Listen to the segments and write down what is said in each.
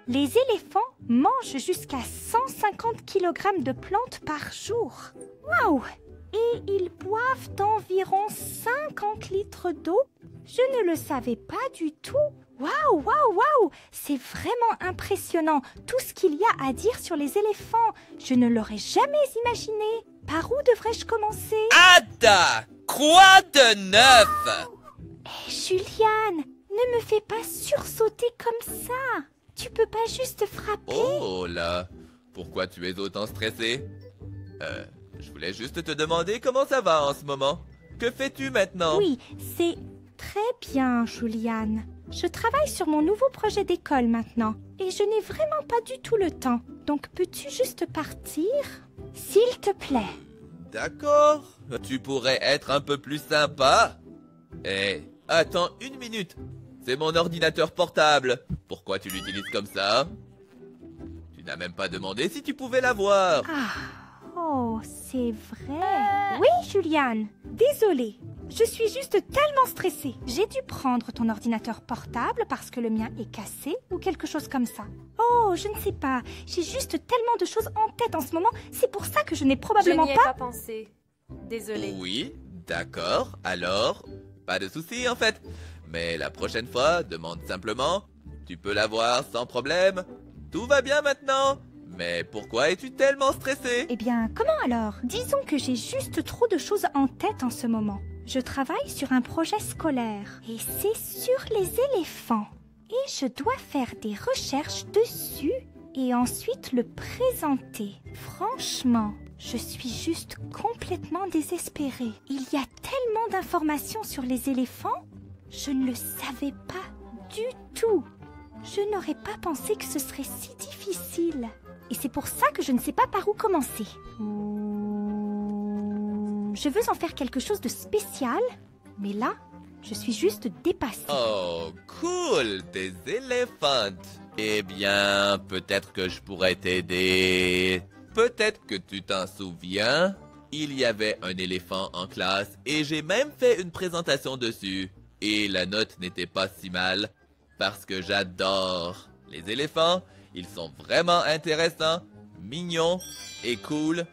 Les éléphants mangent jusqu'à 150 kg de plantes par jour. Waouh! Et ils boivent environ 50 litres d'eau. Je ne le savais pas du tout. Waouh, waouh, waouh! C'est vraiment impressionnant tout ce qu'il y a à dire sur les éléphants. Je ne l'aurais jamais imaginé. Par où devrais-je commencer? Ada! Quoi de neuf? Hé, Juliane, ne me fais pas sursauter comme ça. Tu peux pas juste frapper? Oh là! Pourquoi tu es autant stressé? Je voulais juste te demander comment ça va en ce moment. Que fais-tu maintenant? Oui, c'est très bien, Juliane. Je travaille sur mon nouveau projet d'école maintenant. Et je n'ai vraiment pas du tout le temps. Donc peux-tu juste partir? S'il te plaît. D'accord. Tu pourrais être un peu plus sympa? Eh, attends une minute. C'est mon ordinateur portable. Pourquoi tu l'utilises comme ça? Tu n'as même pas demandé si tu pouvais l'avoir. Oh, c'est vrai. Oui, Juliane. Désolée. Je suis juste tellement stressée. J'ai dû prendre ton ordinateur portable parce que le mien est cassé ou quelque chose comme ça. Oh, je ne sais pas. J'ai juste tellement de choses en tête en ce moment. C'est pour ça que je n'ai probablement Je n'y ai pas pensé. Désolée. Oui, d'accord. Alors, pas de souci en fait. Mais la prochaine fois, demande simplement. Tu peux l'avoir sans problème. Tout va bien maintenant. Mais pourquoi es-tu tellement stressée? Eh bien, comment alors? Disons que j'ai juste trop de choses en tête en ce moment. Je travaille sur un projet scolaire et c'est sur les éléphants. Et je dois faire des recherches dessus et ensuite le présenter. Franchement, je suis juste complètement désespérée. Il y a tellement d'informations sur les éléphants, je ne le savais pas du tout. Je n'aurais pas pensé que ce serait si difficile. Et c'est pour ça que je ne sais pas par où commencer. Je veux en faire quelque chose de spécial, mais là, je suis juste dépassée. Oh, cool, des éléphants. Eh bien, peut-être que je pourrais t'aider. Peut-être que tu t'en souviens. Il y avait un éléphant en classe et j'ai même fait une présentation dessus. Et la note n'était pas si mal parce que j'adore les éléphants. Ils sont vraiment intéressants, mignons et cool.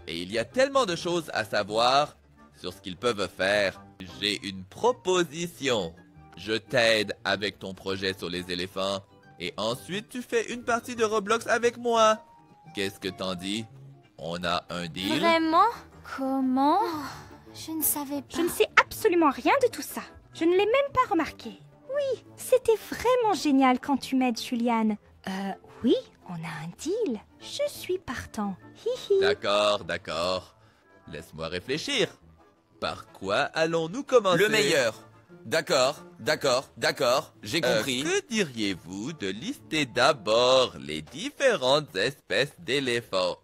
Et il y a tellement de choses à savoir sur ce qu'ils peuvent faire. J'ai une proposition. Je t'aide avec ton projet sur les éléphants. Et ensuite, tu fais une partie de Roblox avec moi. Qu'est-ce que t'en dis? On a un deal? Vraiment? Comment? Je ne savais pas. Je ne sais absolument rien de tout ça. Je ne l'ai même pas remarqué. Oui, c'était vraiment génial quand tu m'aides, Juliane. Oui, on a un deal. Je suis partant. Hihi. D'accord, d'accord. Laisse-moi réfléchir. Par quoi allons-nous commencer? Le meilleur. D'accord, d'accord, d'accord, j'ai compris. Que diriez-vous de lister d'abord les différentes espèces d'éléphants?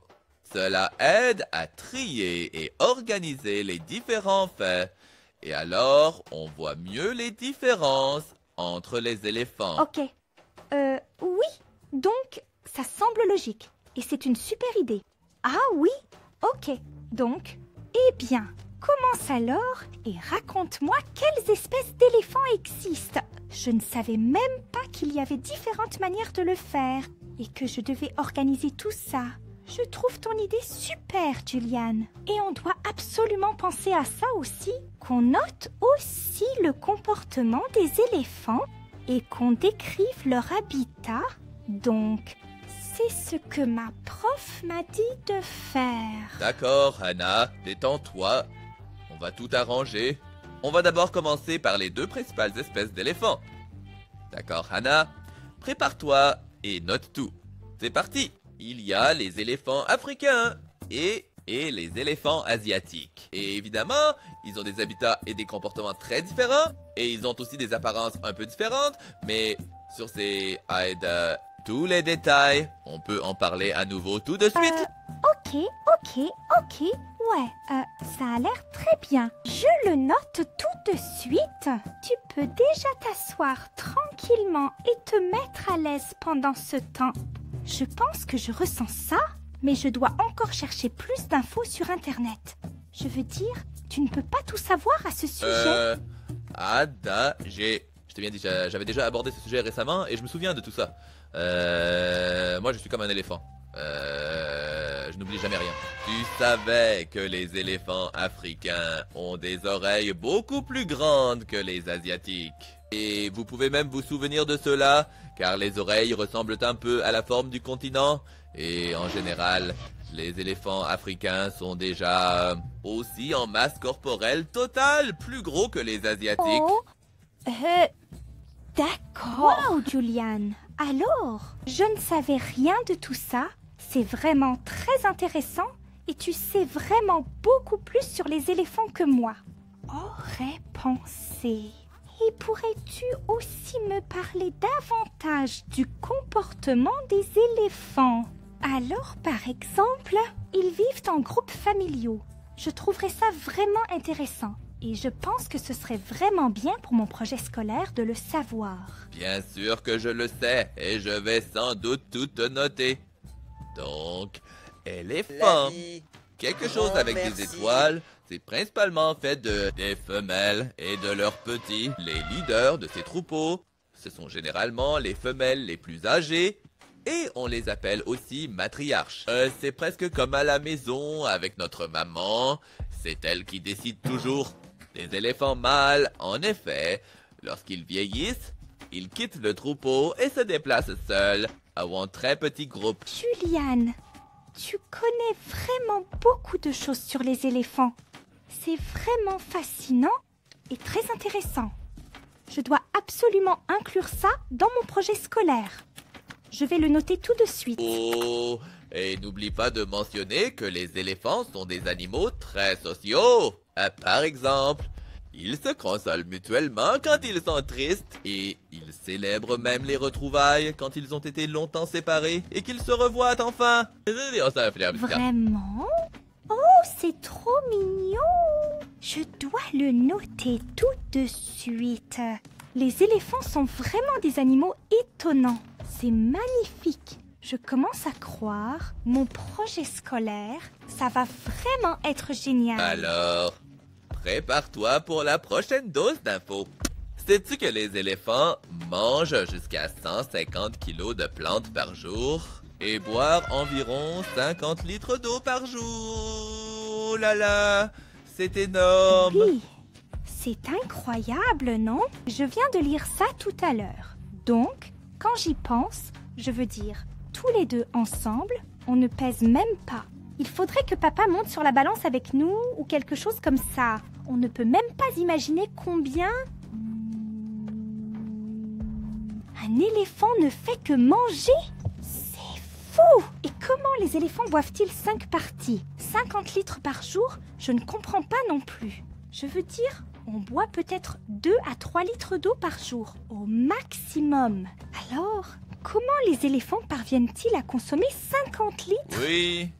Cela aide à trier et organiser les différents faits. Et alors, on voit mieux les différences entre les éléphants. Ok. Oui. Donc, ça semble logique. Et c'est une super idée. Ah oui? Ok. Donc, eh bien, commence alors et raconte-moi quelles espèces d'éléphants existent. Je ne savais même pas qu'il y avait différentes manières de le faire et que je devais organiser tout ça. Je trouve ton idée super, Juliane. Et on doit absolument penser à ça aussi, qu'on note aussi le comportement des éléphants et qu'on décrive leur habitat. Donc, c'est ce que ma prof m'a dit de faire. D'accord, Hannah, détends-toi. On va tout arranger. On va d'abord commencer par les deux principales espèces d'éléphants. D'accord, Hannah? Prépare-toi et note tout. C'est parti! Il y a les éléphants africains et les éléphants asiatiques. Et évidemment, ils ont des habitats et des comportements très différents. Et ils ont aussi des apparences un peu différentes. Mais sur ces tous les détails, on peut en parler à nouveau tout de suite. Ok. Ouais, ça a l'air très bien. Je le note tout de suite. Tu peux déjà t'asseoir tranquillement et te mettre à l'aise pendant ce temps. Je pense que je ressens ça, mais je dois encore chercher plus d'infos sur Internet. Je veux dire, tu ne peux pas tout savoir à ce sujet. Ada, j'avais déjà abordé ce sujet récemment et je me souviens de tout ça. Moi, je suis comme un éléphant. Je n'oublie jamais rien. Tu savais que les éléphants africains ont des oreilles beaucoup plus grandes que les asiatiques. Et vous pouvez même vous souvenir de cela, car les oreilles ressemblent un peu à la forme du continent. Et en général, les éléphants africains sont déjà aussi en masse corporelle totale, plus gros que les asiatiques. Oh, d'accord. Wow, Julian. Alors, je ne savais rien de tout ça. C'est vraiment très intéressant et tu sais vraiment beaucoup plus sur les éléphants que moi. Aurais pensé. Et pourrais-tu aussi me parler davantage du comportement des éléphants? Alors, par exemple, ils vivent en groupes familiaux. Je trouverais ça vraiment intéressant. Et je pense que ce serait vraiment bien pour mon projet scolaire de le savoir. Bien sûr que je le sais, et je vais sans doute tout te noter. Donc, éléphant. Quelque chose avec des étoiles, c'est principalement fait des femelles et de leurs petits, les leaders de ces troupeaux. Ce sont généralement les femelles les plus âgées. Et on les appelle aussi matriarches. C'est presque comme à la maison avec notre maman. C'est elle qui décide toujours. Les éléphants mâles, en effet, lorsqu'ils vieillissent, ils quittent le troupeau et se déplacent seuls, ou en très petits groupes. Julian, tu connais vraiment beaucoup de choses sur les éléphants. C'est vraiment fascinant et très intéressant. Je dois absolument inclure ça dans mon projet scolaire. Je vais le noter tout de suite. Oh, et n'oublie pas de mentionner que les éléphants sont des animaux très sociaux. Par exemple, ils se consolent mutuellement quand ils sont tristes et ils célèbrent même les retrouvailles quand ils ont été longtemps séparés et qu'ils se revoient enfin. Vraiment? Oh, c'est trop mignon! Je dois le noter tout de suite. Les éléphants sont vraiment des animaux étonnants. C'est magnifique. Je commence à croire, mon projet scolaire, ça va vraiment être génial. Alors, prépare-toi pour la prochaine dose d'infos. Sais-tu que les éléphants mangent jusqu'à 150 kilos de plantes par jour et boivent environ 50 litres d'eau par jour? Oh là là, c'est énorme. Oui, c'est incroyable, non? Je viens de lire ça tout à l'heure. Donc, quand j'y pense, je veux dire, tous les deux ensemble, on ne pèse même pas. Il faudrait que papa monte sur la balance avec nous ou quelque chose comme ça. On ne peut même pas imaginer combien... Un éléphant ne fait que manger? C'est fou! Et comment les éléphants boivent-ils 5 parties? 50 litres par jour? Je ne comprends pas non plus. Je veux dire, on boit peut-être 2 à 3 litres d'eau par jour, au maximum. Alors, comment les éléphants parviennent-ils à consommer 50 litres? Oui,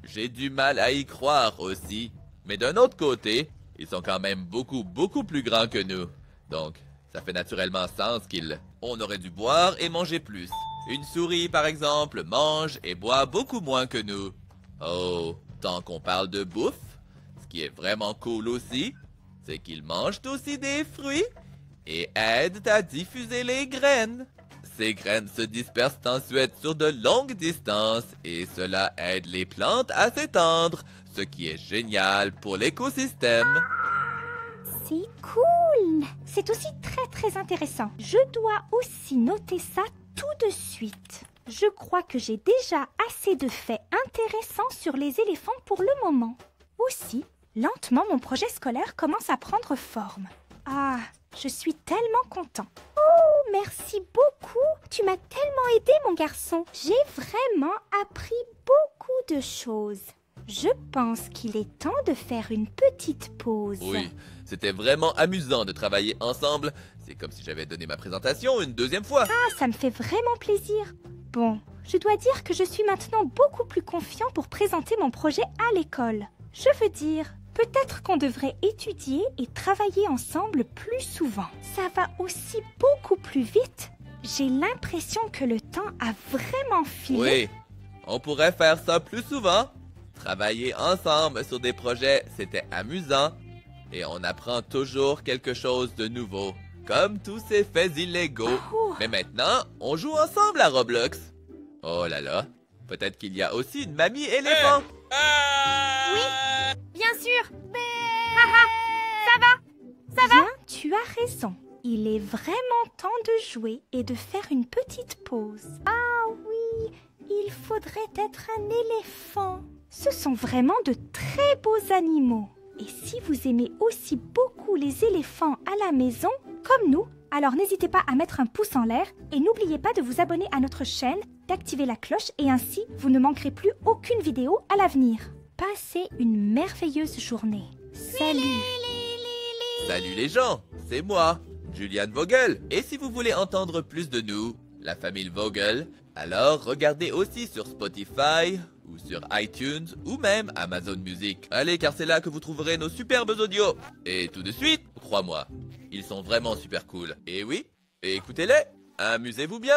j'ai du mal à y croire aussi. Mais d'un autre côté, ils sont quand même beaucoup plus grands que nous. Donc, ça fait naturellement sens on aurait dû boire et manger plus. Une souris, par exemple, mange et boit beaucoup moins que nous. Oh, tant qu'on parle de bouffe, ce qui est vraiment cool aussi, c'est qu'ils mangent aussi des fruits et aident à diffuser les graines. Ces graines se dispersent ensuite sur de longues distances et cela aide les plantes à s'étendre, ce qui est génial pour l'écosystème. C'est cool! C'est aussi très intéressant. Je dois aussi noter ça tout de suite. Je crois que j'ai déjà assez de faits intéressants sur les éléphants pour le moment. Aussi, lentement, mon projet scolaire commence à prendre forme. Ah, je suis tellement content. Oh, merci beaucoup. Tu m'as tellement aidé, mon garçon. J'ai vraiment appris beaucoup de choses. Je pense qu'il est temps de faire une petite pause. Oui, c'était vraiment amusant de travailler ensemble. C'est comme si j'avais donné ma présentation une deuxième fois. Ah, ça me fait vraiment plaisir. Bon, je dois dire que je suis maintenant beaucoup plus confiant pour présenter mon projet à l'école. Je veux dire, peut-être qu'on devrait étudier et travailler ensemble plus souvent. Ça va aussi beaucoup plus vite. J'ai l'impression que le temps a vraiment filé. Oui, on pourrait faire ça plus souvent. Travailler ensemble sur des projets, c'était amusant. Et on apprend toujours quelque chose de nouveau. comme tous ces faits illégaux. Oh. Mais maintenant, on joue ensemble à Roblox. Oh là là, peut-être qu'il y a aussi une mamie éléphant. Bien sûr. Bien, tu as raison. Il est vraiment temps de jouer et de faire une petite pause. Ah oui, il faudrait être un éléphant. Ce sont vraiment de très beaux animaux. Et si vous aimez aussi beaucoup les éléphants à la maison, comme nous, alors n'hésitez pas à mettre un pouce en l'air et n'oubliez pas de vous abonner à notre chaîne, d'activer la cloche et ainsi vous ne manquerez plus aucune vidéo à l'avenir. Passez une merveilleuse journée. Salut! Salut les gens, c'est moi, Julian Vogel. Et si vous voulez entendre plus de nous, la famille Vogel, alors regardez aussi sur Spotify ou sur iTunes ou même Amazon Music. Allez, car c'est là que vous trouverez nos superbes audios. Et tout de suite, crois-moi, ils sont vraiment super cool. Et oui, écoutez-les, amusez-vous bien.